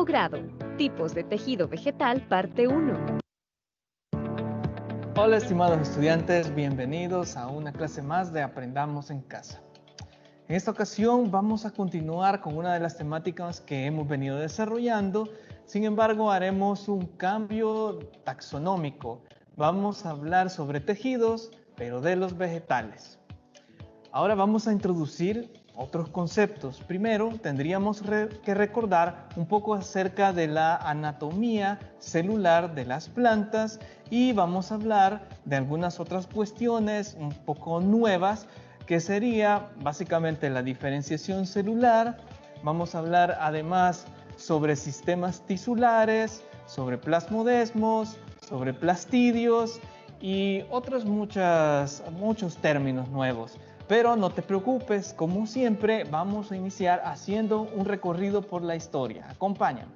grado, tipos de tejido vegetal, parte 1. Hola estimados estudiantes, bienvenidos a una clase más de Aprendamos en Casa. En esta ocasión vamos a continuar con una de las temáticas que hemos venido desarrollando, sin embargo haremos un cambio taxonómico. Vamos a hablar sobre tejidos, pero de los vegetales. Ahora vamos a introducir otros conceptos. Primero tendríamos que recordar un poco acerca de la anatomía celular de las plantas y vamos a hablar de algunas otras cuestiones un poco nuevas que sería básicamente la diferenciación celular. Vamos a hablar además sobre sistemas tisulares, sobre plasmodesmos, sobre plastidios y otros muchos términos nuevos. Pero no te preocupes, como siempre vamos a iniciar haciendo un recorrido por la historia. Acompáñame.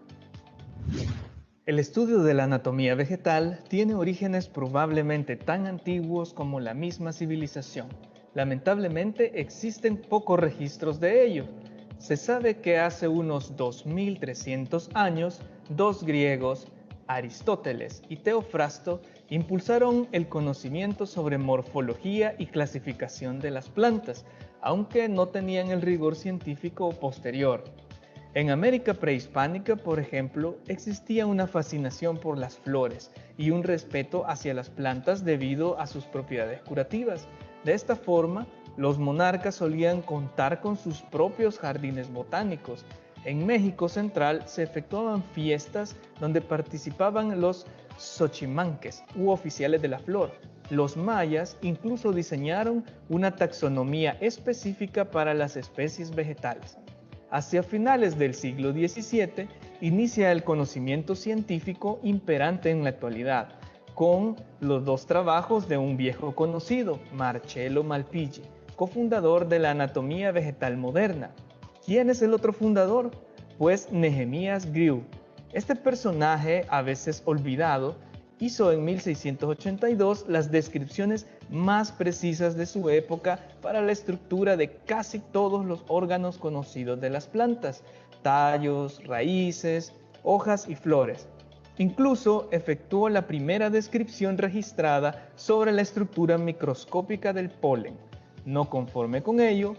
El estudio de la anatomía vegetal tiene orígenes probablemente tan antiguos como la misma civilización. Lamentablemente existen pocos registros de ello. Se sabe que hace unos 2300 años, dos griegos, Aristóteles y Teofrasto, impulsaron el conocimiento sobre morfología y clasificación de las plantas, aunque no tenían el rigor científico posterior. En América prehispánica, por ejemplo, existía una fascinación por las flores y un respeto hacia las plantas debido a sus propiedades curativas. De esta forma, los monarcas solían contar con sus propios jardines botánicos. En México central se efectuaban fiestas donde participaban los xochimanques u oficiales de la flor. Los mayas incluso diseñaron una taxonomía específica para las especies vegetales. Hacia finales del siglo XVII inicia el conocimiento científico imperante en la actualidad, con los dos trabajos de un viejo conocido, Marcello Malpighi, cofundador de la anatomía vegetal moderna. ¿Quién es el otro fundador? Pues Nehemías Grew. Este personaje, a veces olvidado, hizo en 1682 las descripciones más precisas de su época para la estructura de casi todos los órganos conocidos de las plantas, tallos, raíces, hojas y flores. Incluso efectuó la primera descripción registrada sobre la estructura microscópica del polen. No conforme con ello,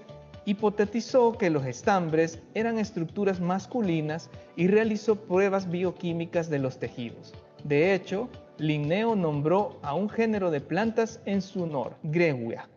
hipotetizó que los estambres eran estructuras masculinas y realizó pruebas bioquímicas de los tejidos. De hecho, Linneo nombró a un género de plantas en su honor, Grewia.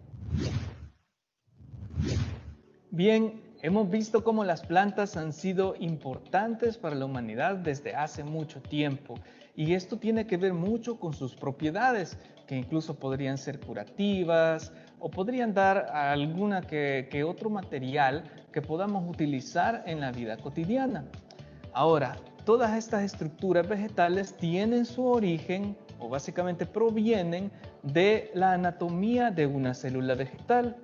Bien, hemos visto cómo las plantas han sido importantes para la humanidad desde hace mucho tiempo y esto tiene que ver mucho con sus propiedades, que incluso podrían ser curativas o podrían dar alguna que otro material que podamos utilizar en la vida cotidiana. Ahora, todas estas estructuras vegetales tienen su origen o básicamente provienen de la anatomía de una célula vegetal.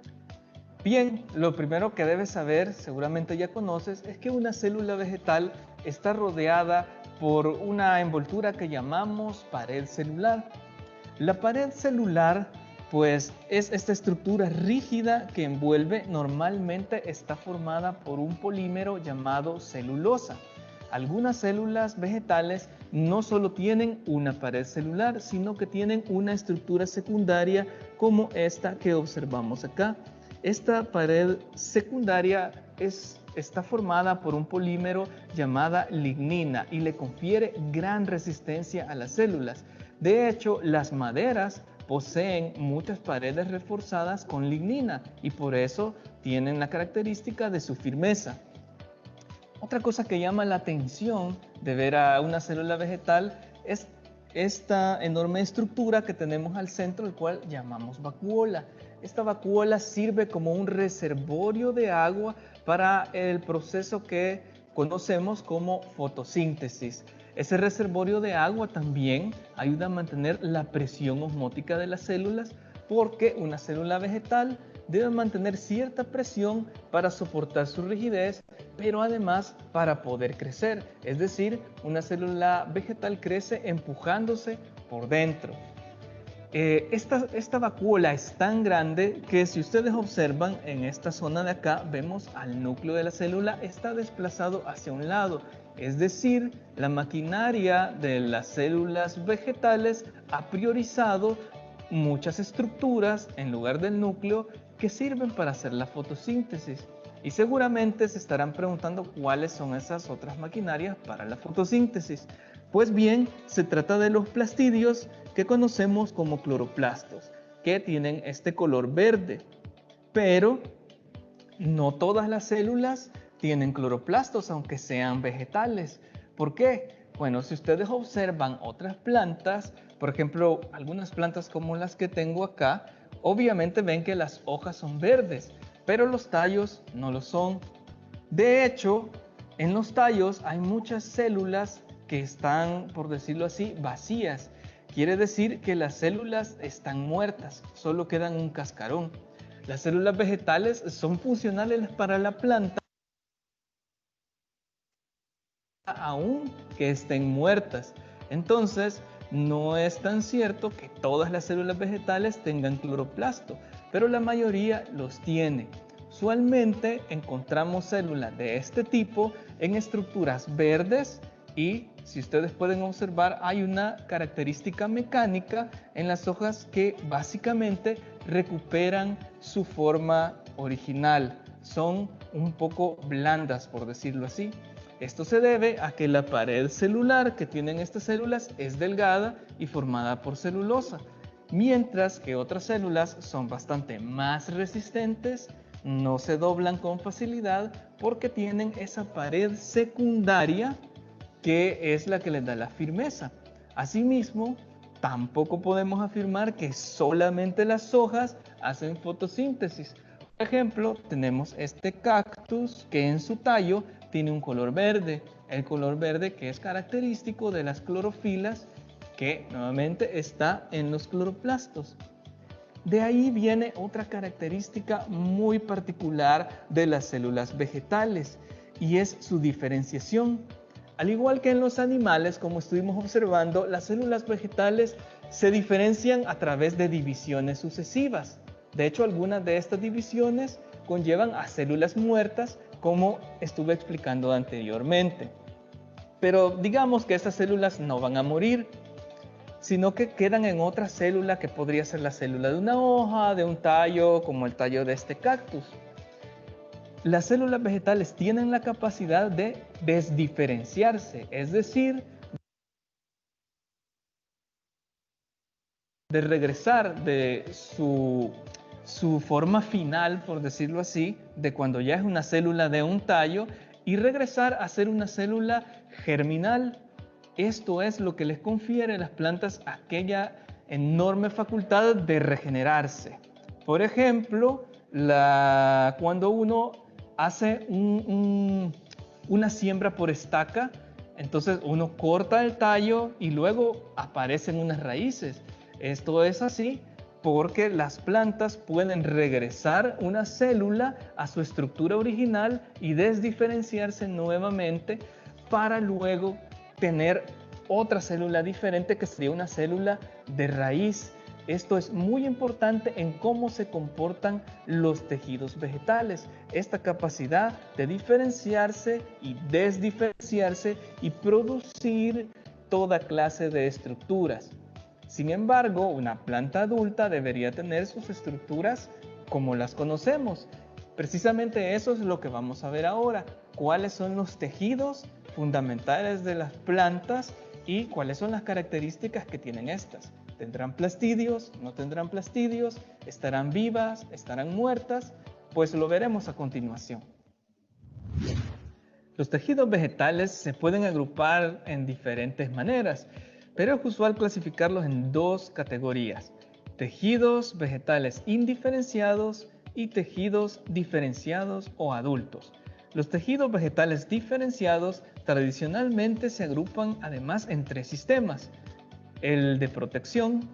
Bien, lo primero que debes saber, seguramente ya conoces, es que una célula vegetal está rodeada por una envoltura que llamamos pared celular. La pared celular, pues, es esta estructura rígida que envuelve, normalmente está formada por un polímero llamado celulosa. Algunas células vegetales no solo tienen una pared celular, sino que tienen una estructura secundaria como esta que observamos acá. Esta pared secundaria está formada por un polímero llamada lignina y le confiere gran resistencia a las células. De hecho, las maderas poseen muchas paredes reforzadas con lignina y por eso tienen la característica de su firmeza. Otra cosa que llama la atención de ver a una célula vegetal es esta enorme estructura que tenemos al centro, el cual llamamos vacuola. Esta vacuola sirve como un reservorio de agua para el proceso que conocemos como fotosíntesis. Ese reservorio de agua también ayuda a mantener la presión osmótica de las células, porque una célula vegetal debe mantener cierta presión para soportar su rigidez, pero además para poder crecer. Es decir, una célula vegetal crece empujándose por dentro. Esta vacuola es tan grande que si ustedes observan en esta zona de acá, vemos al núcleo de la célula está desplazado hacia un lado. Es decir, la maquinaria de las células vegetales ha priorizado muchas estructuras en lugar del núcleo que sirven para hacer la fotosíntesis. Y seguramente se estarán preguntando cuáles son esas otras maquinarias para la fotosíntesis. Pues bien, se trata de los plastidios que conocemos como cloroplastos, que tienen este color verde. Pero no todas las células tienen cloroplastos, aunque sean vegetales. ¿Por qué? Bueno, si ustedes observan otras plantas, por ejemplo, algunas plantas como las que tengo acá, obviamente ven que las hojas son verdes, pero los tallos no lo son. De hecho, en los tallos hay muchas células que están, por decirlo así, vacías. Quiere decir que las células están muertas, solo quedan un cascarón. Las células vegetales son funcionales para la planta aún que estén muertas. Entonces, no es tan cierto que todas las células vegetales tengan cloroplasto, pero la mayoría los tiene. Usualmente encontramos células de este tipo en estructuras verdes y, si ustedes pueden observar, hay una característica mecánica en las hojas que básicamente recuperan su forma original. Son un poco blandas, por decirlo así. Esto se debe a que la pared celular que tienen estas células es delgada y formada por celulosa, mientras que otras células son bastante más resistentes, no se doblan con facilidad porque tienen esa pared secundaria que es la que les da la firmeza. Asimismo, tampoco podemos afirmar que solamente las hojas hacen fotosíntesis. Por ejemplo, tenemos este cactus que en su tallo tiene un color verde, el color verde que es característico de las clorofilas que nuevamente está en los cloroplastos. De ahí viene otra característica muy particular de las células vegetales y es su diferenciación. Al igual que en los animales, como estuvimos observando, las células vegetales se diferencian a través de divisiones sucesivas. De hecho, algunas de estas divisiones conllevan a células muertas, como estuve explicando anteriormente. Pero digamos que estas células no van a morir, sino que quedan en otra célula que podría ser la célula de una hoja, de un tallo, como el tallo de este cactus. Las células vegetales tienen la capacidad de desdiferenciarse, es decir, de regresar de su forma final, por decirlo así, de cuando ya es una célula de un tallo, y regresar a ser una célula germinal. Esto es lo que les confiere a las plantas aquella enorme facultad de regenerarse. Por ejemplo, cuando uno hace una siembra por estaca, entonces uno corta el tallo y luego aparecen unas raíces. Esto es así porque las plantas pueden regresar una célula a su estructura original y desdiferenciarse nuevamente para luego tener otra célula diferente que sería una célula de raíz. Esto es muy importante en cómo se comportan los tejidos vegetales. Esta capacidad de diferenciarse y desdiferenciarse y producir toda clase de estructuras. Sin embargo, una planta adulta debería tener sus estructuras como las conocemos. Precisamente eso es lo que vamos a ver ahora. ¿Cuáles son los tejidos fundamentales de las plantas y cuáles son las características que tienen estas? ¿Tendrán plastidios? ¿No tendrán plastidios? ¿Estarán vivas? ¿Estarán muertas? Pues lo veremos a continuación. Los tejidos vegetales se pueden agrupar en diferentes maneras, pero es usual clasificarlos en dos categorías: tejidos vegetales indiferenciados y tejidos diferenciados o adultos. Los tejidos vegetales diferenciados tradicionalmente se agrupan además en tres sistemas: el de protección,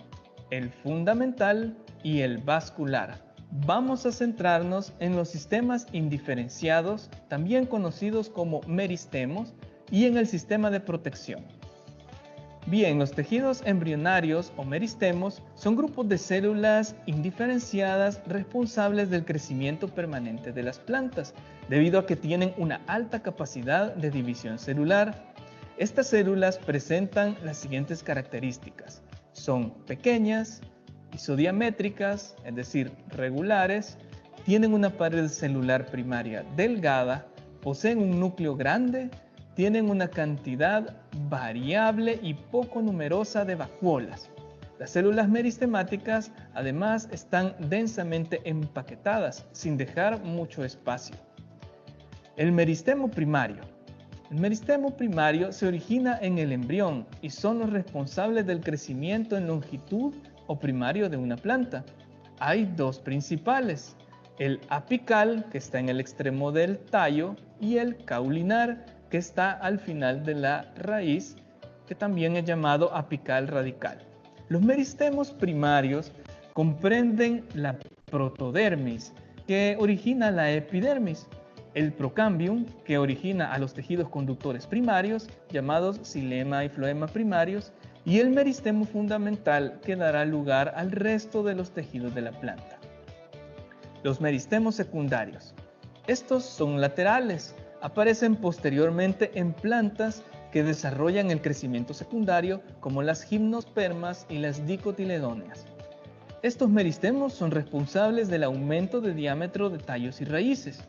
el fundamental y el vascular. Vamos a centrarnos en los sistemas indiferenciados, también conocidos como meristemos, y en el sistema de protección. Bien, los tejidos embrionarios o meristemos son grupos de células indiferenciadas responsables del crecimiento permanente de las plantas, debido a que tienen una alta capacidad de división celular. Estas células presentan las siguientes características. Son pequeñas, isodiamétricas, es decir, regulares, tienen una pared celular primaria delgada, poseen un núcleo grande, tienen una cantidad variable y poco numerosa de vacuolas. Las células meristemáticas además están densamente empaquetadas, sin dejar mucho espacio. El meristemo primario. El meristemo primario se origina en el embrión y son los responsables del crecimiento en longitud o primario de una planta. Hay dos principales, el apical, que está en el extremo del tallo, y el caulinar, que está al final de la raíz, que también es llamado apical radical. Los meristemos primarios comprenden la protodermis, que origina la epidermis, el procambium, que origina a los tejidos conductores primarios, llamados xilema y floema primarios, y el meristemo fundamental, que dará lugar al resto de los tejidos de la planta. Los meristemos secundarios. Estos son laterales, aparecen posteriormente en plantas que desarrollan el crecimiento secundario, como las gimnospermas y las dicotiledóneas. Estos meristemos son responsables del aumento de diámetro de tallos y raíces.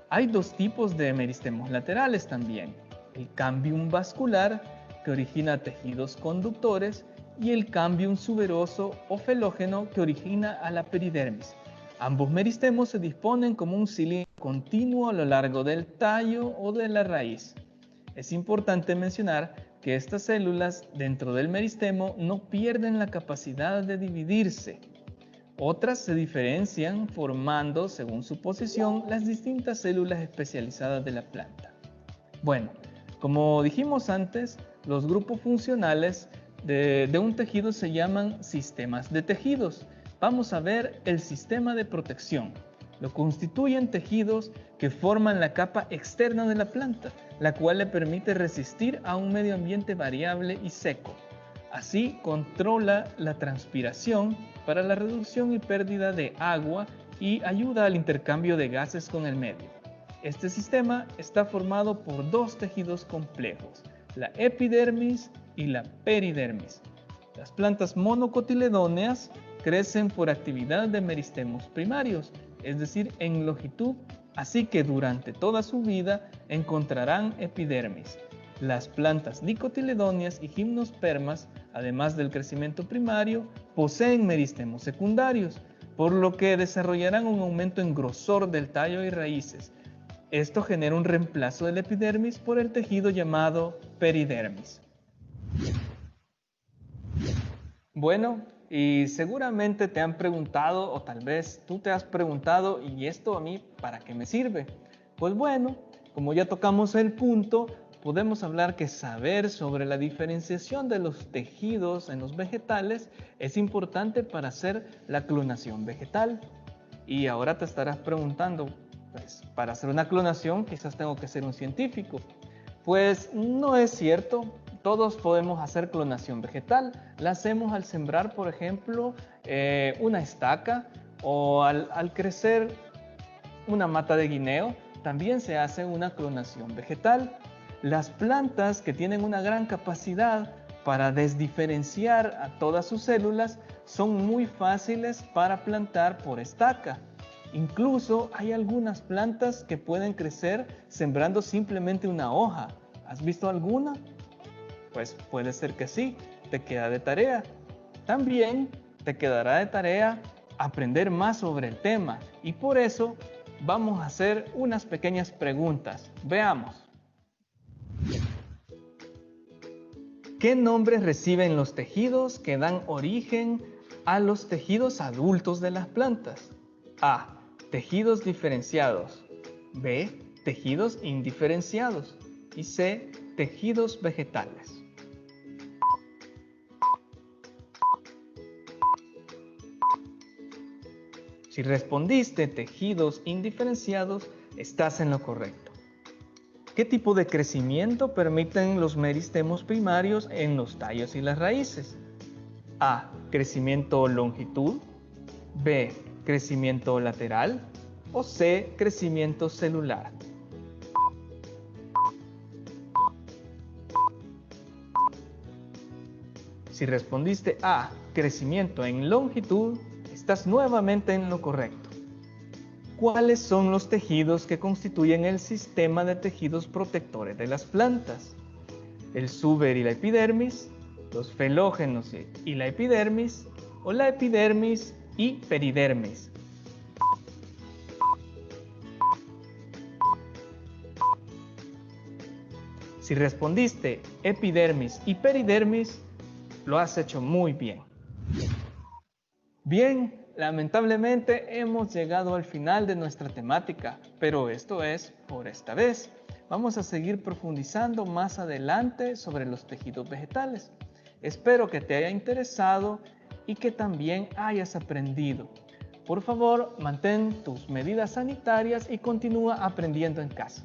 Hay dos tipos de meristemos laterales también, el cambium vascular, que origina tejidos conductores, y el cambium suberoso o felógeno, que origina a la peridermis. Ambos meristemos se disponen como un cilindro continuo a lo largo del tallo o de la raíz. Es importante mencionar que estas células dentro del meristemo no pierden la capacidad de dividirse. Otras se diferencian formando, según su posición, las distintas células especializadas de la planta. Bueno, como dijimos antes, los grupos funcionales de un tejido se llaman sistemas de tejidos. Vamos a ver el sistema de protección. Lo constituyen tejidos que forman la capa externa de la planta, la cual le permite resistir a un medio ambiente variable y seco. Así controla la transpiración para la reducción y pérdida de agua y ayuda al intercambio de gases con el medio. Este sistema está formado por dos tejidos complejos, la epidermis y la peridermis. Las plantas monocotiledóneas crecen por actividad de meristemos primarios, es decir, en longitud, así que durante toda su vida encontrarán epidermis. Las plantas dicotiledóneas y gimnospermas, además del crecimiento primario, poseen meristemos secundarios, por lo que desarrollarán un aumento en grosor del tallo y raíces. Esto genera un reemplazo del epidermis por el tejido llamado peridermis. Bueno, y seguramente te han preguntado, o tal vez tú te has preguntado, ¿y esto a mí para qué me sirve? Pues bueno, como ya tocamos el punto, podemos hablar que saber sobre la diferenciación de los tejidos en los vegetales es importante para hacer la clonación vegetal. Y ahora te estarás preguntando, pues para hacer una clonación quizás tengo que ser un científico. Pues no es cierto. Todos podemos hacer clonación vegetal. La hacemos al sembrar, por ejemplo, una estaca o al crecer una mata de guineo. También se hace una clonación vegetal. Las plantas que tienen una gran capacidad para desdiferenciar a todas sus células son muy fáciles para plantar por estaca. Incluso hay algunas plantas que pueden crecer sembrando simplemente una hoja. ¿Has visto alguna? Pues puede ser que sí, te queda de tarea. También te quedará de tarea aprender más sobre el tema y por eso vamos a hacer unas pequeñas preguntas. Veamos. ¿Qué nombres reciben los tejidos que dan origen a los tejidos adultos de las plantas? A. Tejidos diferenciados. B. Tejidos indiferenciados. Y C. Tejidos vegetales. Si respondiste tejidos indiferenciados, estás en lo correcto. ¿Qué tipo de crecimiento permiten los meristemos primarios en los tallos y las raíces? A. Crecimiento longitud. B. Crecimiento lateral. O C. Crecimiento celular. Si respondiste A. Crecimiento en longitud, estás nuevamente en lo correcto. ¿Cuáles son los tejidos que constituyen el sistema de tejidos protectores de las plantas? ¿El suber y la epidermis, los felógenos y la epidermis, o la epidermis y peridermis? Si respondiste epidermis y peridermis, lo has hecho muy bien. Bien, lamentablemente hemos llegado al final de nuestra temática, pero esto es por esta vez. Vamos a seguir profundizando más adelante sobre los tejidos vegetales. Espero que te haya interesado y que también hayas aprendido. Por favor, mantén tus medidas sanitarias y continúa aprendiendo en casa.